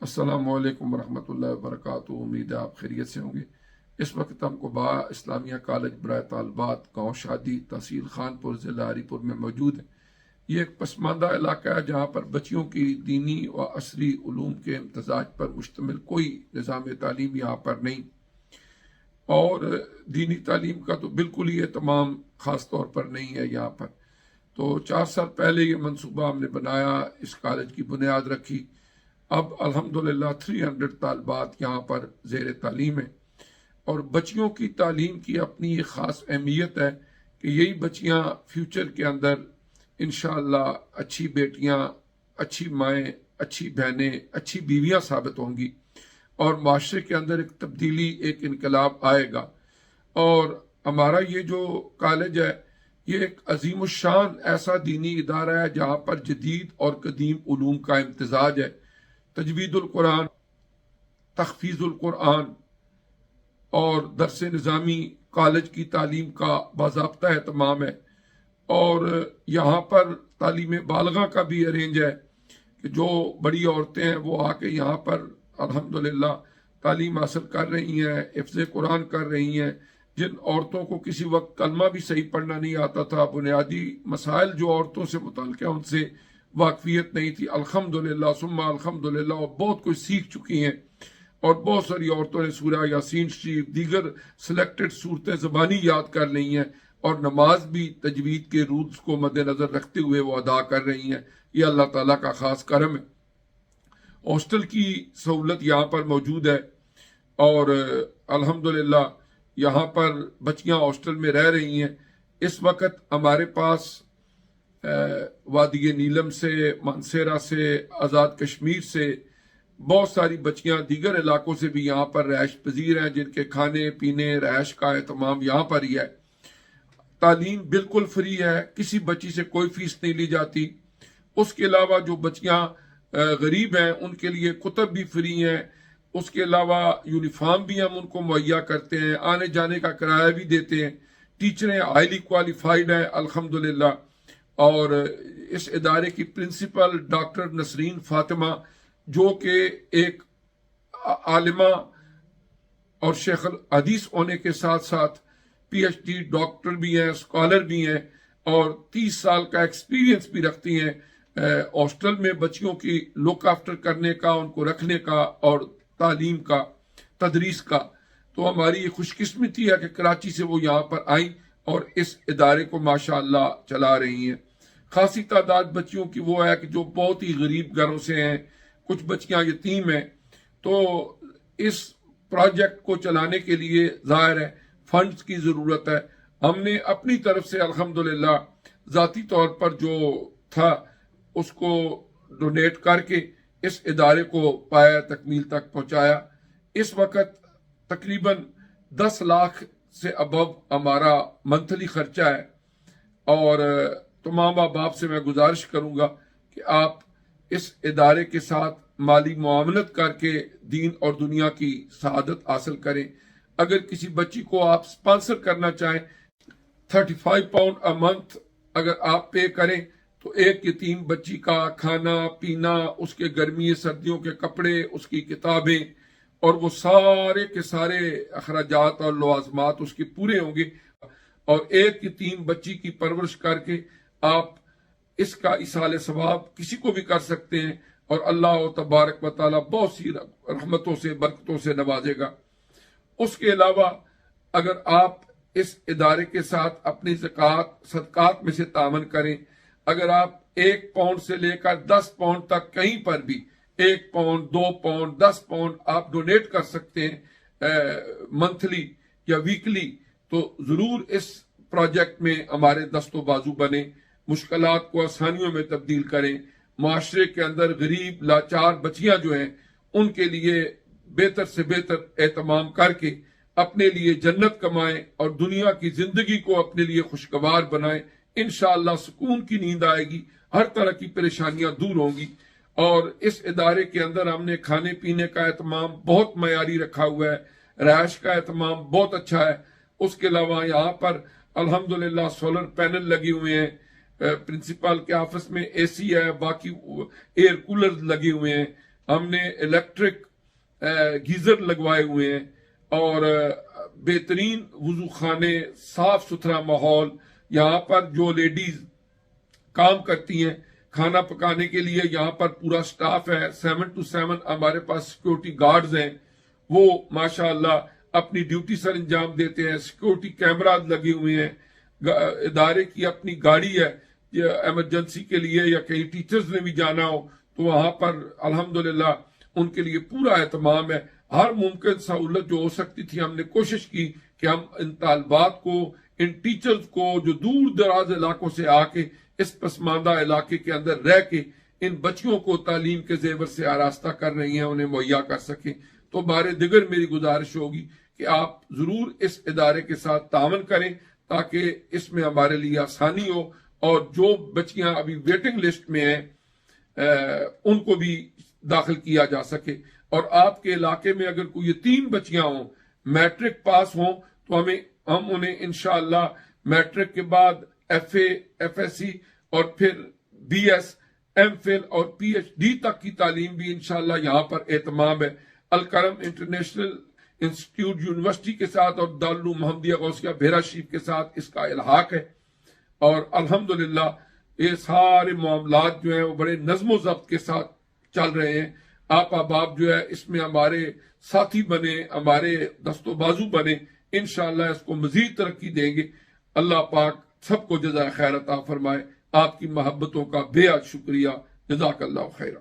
السلام علیکم ورحمۃ اللہ وبرکاتہ۔ امید ہے آپ خیریت سے ہوں گے۔ اس وقت ہم قباء اسلامیہ کالج برائے طالبات گاؤں شادی تحصیل خانپور ضلع ہری پور میں موجود ہیں۔ یہ ایک پسماندہ علاقہ ہے جہاں پر بچیوں کی دینی و عصری علوم کے امتزاج پر مشتمل کوئی نظام تعلیم یہاں پر نہیں، اور دینی تعلیم کا تو بالکل ہی اہتمام خاص طور پر نہیں ہے یہاں پر۔ تو 4 سال پہلے یہ منصوبہ ہم نے بنایا، اس کالج کی بنیاد رکھی۔ اب الحمدللہ 300 طالبات یہاں پر زیر تعلیم ہیں، اور بچیوں کی تعلیم کی اپنی ایک خاص اہمیت ہے کہ یہی بچیاں فیوچر کے اندر انشاءاللہ اچھی بیٹیاں، اچھی مائیں، اچھی بہنیں، اچھی بیویاں ثابت ہوں گی، اور معاشرے کے اندر ایک تبدیلی، ایک انقلاب آئے گا۔ اور ہمارا یہ جو کالج ہے یہ ایک عظیم الشان ایسا دینی ادارہ ہے جہاں پر جدید اور قدیم علوم کا امتزاج ہے۔ تجوید القرآن، تحفیظ القرآن اور درس نظامی کالج کی تعلیم کا باضابطہ اہتمام ہے، اور یہاں پر تعلیم بالغہ کا بھی ارینج ہے کہ جو بڑی عورتیں ہیں وہ آ کے یہاں پر الحمدللہ تعلیم حاصل کر رہی ہیں، حفظ قرآن کر رہی ہیں۔ جن عورتوں کو کسی وقت کلمہ بھی صحیح پڑھنا نہیں آتا تھا، بنیادی مسائل جو عورتوں سے متعلق ہیں ان سے واقفیت نہیں تھی، الحمدللہ ثم الحمدللہ، اور بہت کچھ سیکھ چکی ہیں۔ اور بہت ساری عورتوں نے سورہ یاسین شریف، دیگر سلیکٹڈ صورتیں زبانی یاد کر لی ہیں، اور نماز بھی تجوید کے رولز کو مد نظر رکھتے ہوئے وہ ادا کر رہی ہیں۔ یہ اللہ تعالیٰ کا خاص کرم ہے۔ ہاسٹل کی سہولت یہاں پر موجود ہے، اور الحمدللہ یہاں پر بچیاں ہاسٹل میں رہ رہی ہیں۔ اس وقت ہمارے پاس وادی نیلم سے، مانسیرہ سے، آزاد کشمیر سے بہت ساری بچیاں دیگر علاقوں سے بھی یہاں پر رہائش پذیر ہیں، جن کے کھانے پینے رہائش کا اہتمام یہاں پر ہی ہے۔ تعلیم بالکل فری ہے، کسی بچی سے کوئی فیس نہیں لی جاتی۔ اس کے علاوہ جو بچیاں غریب ہیں ان کے لیے کتب بھی فری ہیں، اس کے علاوہ یونیفارم بھی ہم ان کو مہیا کرتے ہیں، آنے جانے کا کرایہ بھی دیتے ہیں۔ ٹیچریں ہائیلی کوالیفائیڈ ہیں الحمدللہ، اور اس ادارے کی پرنسپل ڈاکٹر نسرین فاطمہ، جو کہ ایک عالمہ اور شیخ الحدیث ہونے کے ساتھ ساتھ پی ایچ ڈی ڈاکٹر بھی ہیں، اسکالر بھی ہیں، اور 30 سال کا ایکسپیرینس بھی رکھتی ہیں ہاسٹل میں بچیوں کی لک آفٹر کرنے کا، ان کو رکھنے کا، اور تعلیم کا، تدریس کا۔ تو ہماری یہ خوش قسمتی ہے کہ کراچی سے وہ یہاں پر آئیں اور اس ادارے کو ماشاءاللہ چلا رہی ہیں۔ خاصی تعداد بچیوں کی وہ ہے کہ جو بہت ہی غریب گھروں سے ہیں، کچھ بچیاں یتیم ہیں۔ تو اس پروجیکٹ کو چلانے کے لیے ظاہر ہے فنڈز کی ضرورت ہے۔ ہم نے اپنی طرف سے الحمدللہ ذاتی طور پر جو تھا اس کو ڈونیٹ کر کے اس ادارے کو پایہ تکمیل تک پہنچایا۔ اس وقت تقریباً 10 لاکھ سے ابو ہمارا منتھلی خرچہ ہے، اور تمام احباب سے میں گزارش کروں گا کہ آپ اس ادارے کے ساتھ مالی معاونت کر کے دین اور دنیا کی سعادت حاصل کریں۔ اگر کسی بچی کو آپ سپانسر کرنا چاہیں، 35 پاؤنڈ اے منتھ اگر آپ پے کریں تو ایک یتیم بچی کا کھانا پینا، اس کے گرمی سردیوں کے کپڑے، اس کی کتابیں، اور وہ سارے کے سارے اخراجات اور لوازمات اس کے پورے ہوں گے۔ اور ایک یتیم بچی کی پرورش کر کے آپ اس کا ایصال ثواب کسی کو بھی کر سکتے ہیں، اور اللہ تبارک و تعالیٰ بہت سی رحمتوں سے، برکتوں سے نوازے گا۔ اس کے علاوہ اگر آپ اس ادارے کے ساتھ اپنی زکوٰۃ صدقات میں سے تعاون کریں، اگر آپ 1 پاؤنڈ سے لے کر 10 پاؤنڈ تک کہیں پر بھی 1 پاؤنڈ، 2 پاؤنڈ، 10 پاؤنڈ آپ ڈونیٹ کر سکتے ہیں منتھلی یا ویکلی، تو ضرور اس پروجیکٹ میں ہمارے دست و بازو بنے، مشکلات کو آسانیوں میں تبدیل کریں، معاشرے کے اندر غریب لاچار بچیاں جو ہیں ان کے لیے بہتر سے بہتر اہتمام کر کے اپنے لیے جنت کمائیں، اور دنیا کی زندگی کو اپنے لیے خوشگوار بنائیں۔ انشاءاللہ سکون کی نیند آئے گی، ہر طرح کی پریشانیاں دور ہوں گی۔ اور اس ادارے کے اندر ہم نے کھانے پینے کا اہتمام بہت معیاری رکھا ہوا ہے، رہائش کا اہتمام بہت اچھا ہے۔ اس کے علاوہ یہاں پر الحمدللہ سولر پینل لگے ہوئے ہیں، پرنسپل کے آفس میں اے سی ہے، باقی ایئر کولر لگے ہوئے ہیں، ہم نے الیکٹرک گیزر لگوائے ہوئے ہیں اور بہترین وضو خانے، صاف ستھرا ماحول. یہاں پر جو لیڈیز کام کرتی ہیں کھانا پکانے کے لیے، یہاں پر پورا سٹاف ہے. 7 ہمارے پاس سیکورٹی گارڈز ہیں، وہ ماشاءاللہ اپنی ڈیوٹی سر انجام دیتے ہیں. سیکورٹی کیمراز لگے ہوئے ہیں. ادارے کی اپنی گاڑی ہے ایمرجنسی کے لیے، یا کہیں ٹیچرز نے بھی جانا ہو تو وہاں پر الحمدللہ ان کے لیے پورا اہتمام ہے. ہر ممکن سہولت جو ہو سکتی تھی ہم نے کوشش کی کہ ہم ان طالبات کو، ان ٹیچرز کو جو دور دراز علاقوں سے آ کے اس پسماندہ علاقے کے اندر رہ کے ان بچیوں کو تعلیم کے زیور سے آراستہ کر رہی ہیں، انہیں مہیا کر سکیں. تو بارے دیگر میری گزارش ہوگی کہ آپ ضرور اس ادارے کے ساتھ تعاون کریں تاکہ اس میں ہمارے لیے آسانی ہو، اور جو بچیاں ابھی ویٹنگ لسٹ میں ہیں ان کو بھی داخل کیا جا سکے. اور آپ کے علاقے میں اگر کوئی یتیم بچیاں ہوں، میٹرک پاس ہوں، تو ہم انہیں انشاءاللہ میٹرک کے بعد F A, F S C اور پھر بی ایس، ایم فل اور پی ایچ ڈی تک کی تعلیم بھی انشاءاللہ یہاں پر اہتمام ہے. الکرم انٹرنیشنل انسٹیٹیوٹ یونیورسٹی کے ساتھ اور دارالعلوم محمدیہ غوثیہ بحیرہ شریف کے ساتھ اس کا الحاق ہے. اور الحمدللہ یہ سارے معاملات جو ہیں وہ بڑے نظم و ضبط کے ساتھ چل رہے ہیں. آپ احباب جو ہے اس میں ہمارے ساتھی بنے، ہمارے دست و بازو بنے، انشاءاللہ اس کو مزید ترقی دیں گے. اللہ پاک سب کو جزائے خیر عطا فرمائے. آپ کی محبتوں کا بے حد شکریہ. جزاک اللہ خیر.